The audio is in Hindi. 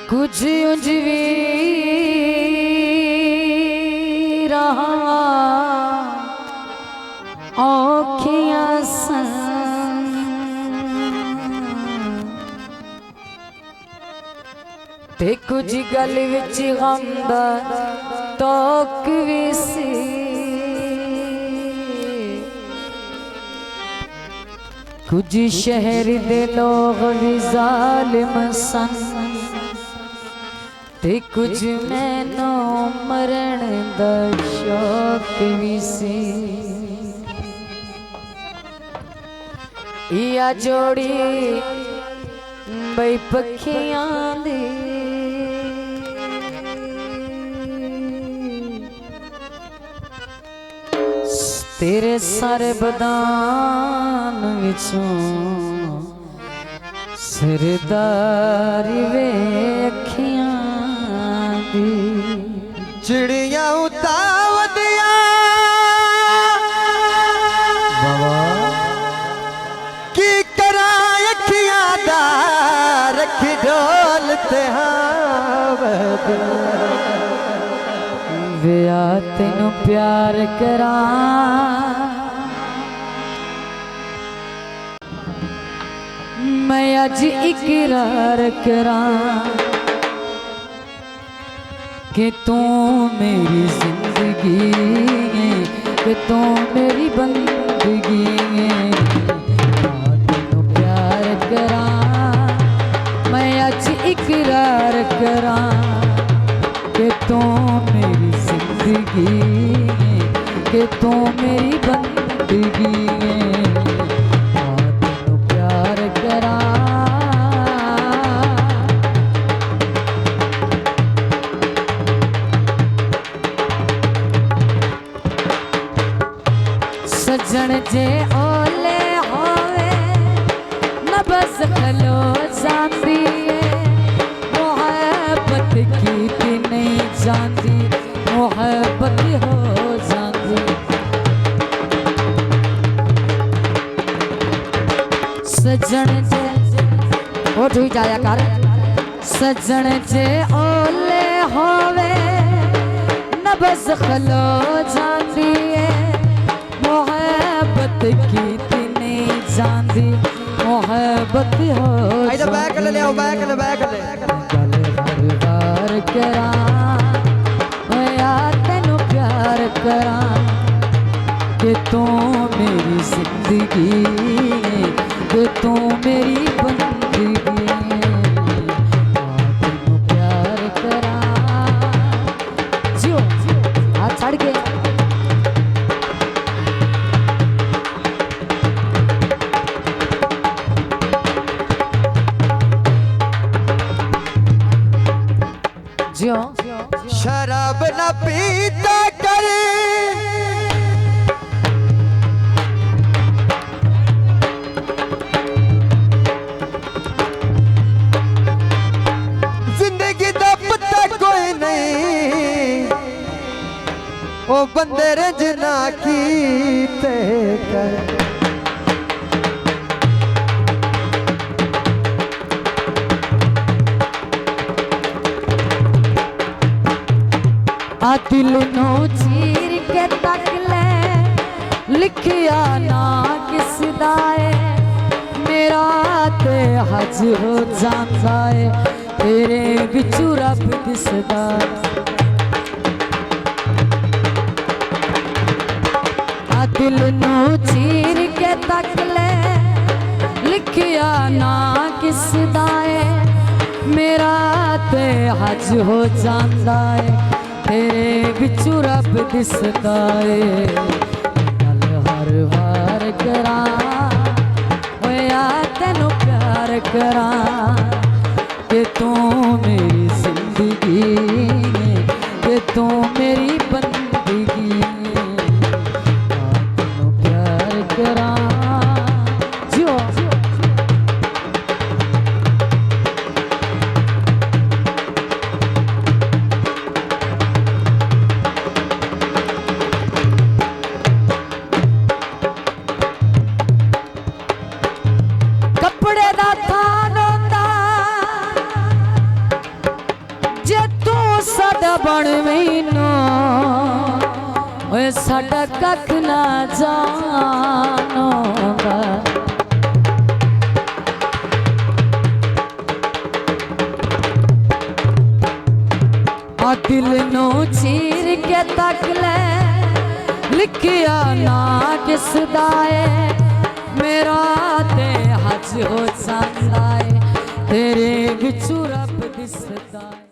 कुछ उंज भी रहा औखियां सन ते कुछ गल विच गम दा तौक भी सी कुछ शहर दे लोग भी जालिम सन ते कुछ मैनू मरण दा शौक भी सी या जोड़ी बई पखियां दी तेरे सारे बदान विचों सरदारी वे अखियां दी चिड़िया उतावदिया की करा अखियां दा रख डोलते विया तेनू प्यार करा मैं अज इकरार करा कि तू मेरी जिंदगी है कि तू मेरी बंदगी है तेनू प्यार करा मैं अज इकरार करा कि तू मेरी जिंदगी है कि तू मेरी बंदगी है तेनू प्यार करा सजन जे ओले होवे न बस खलो जाती है मोहब्बत की नहीं जानती मोहब्बत हो जाती सजन जे ओ ढूई जाया कर सजन जे ओले होवे न बस खलो जाती है मोहब्बत की नहीं जानती मोहब्बत हो इधर बैक ले आओ बैक ले गल हर बार करा मैं तेनू प्यार करा कि तू मेरी जिंदगी है कि तू मेरी बंदगी है तेनू प्यार करा जियो हाथ छड़ के शराब न पीता करे जिंदगी दा पता कोई नहीं ओ बंदे रंजना कीते कर दिल नो चीर के तक ले लिखिया ना किसदा है मेरा ते हज हो जाता है तेरे बिचू रब दिसदा दिल नो चीर के तक ले लिखिया ना किसदा है मेरा ते हज हो जाता है तेरे बिचू रब दिसदा है गल हर बार करा होया तेनू प्यार करा कि तू मेरी जिंदगी है कि तू मेरी बंदगी है तेनू प्यार करा जियो मैनू ओए साडा कख ना जानोगा। आ दिल नू चीर के तक ले लिखिया ना किसदा है मेरा ते हज हो जांदा है तेरे विचू रब दिसदा है।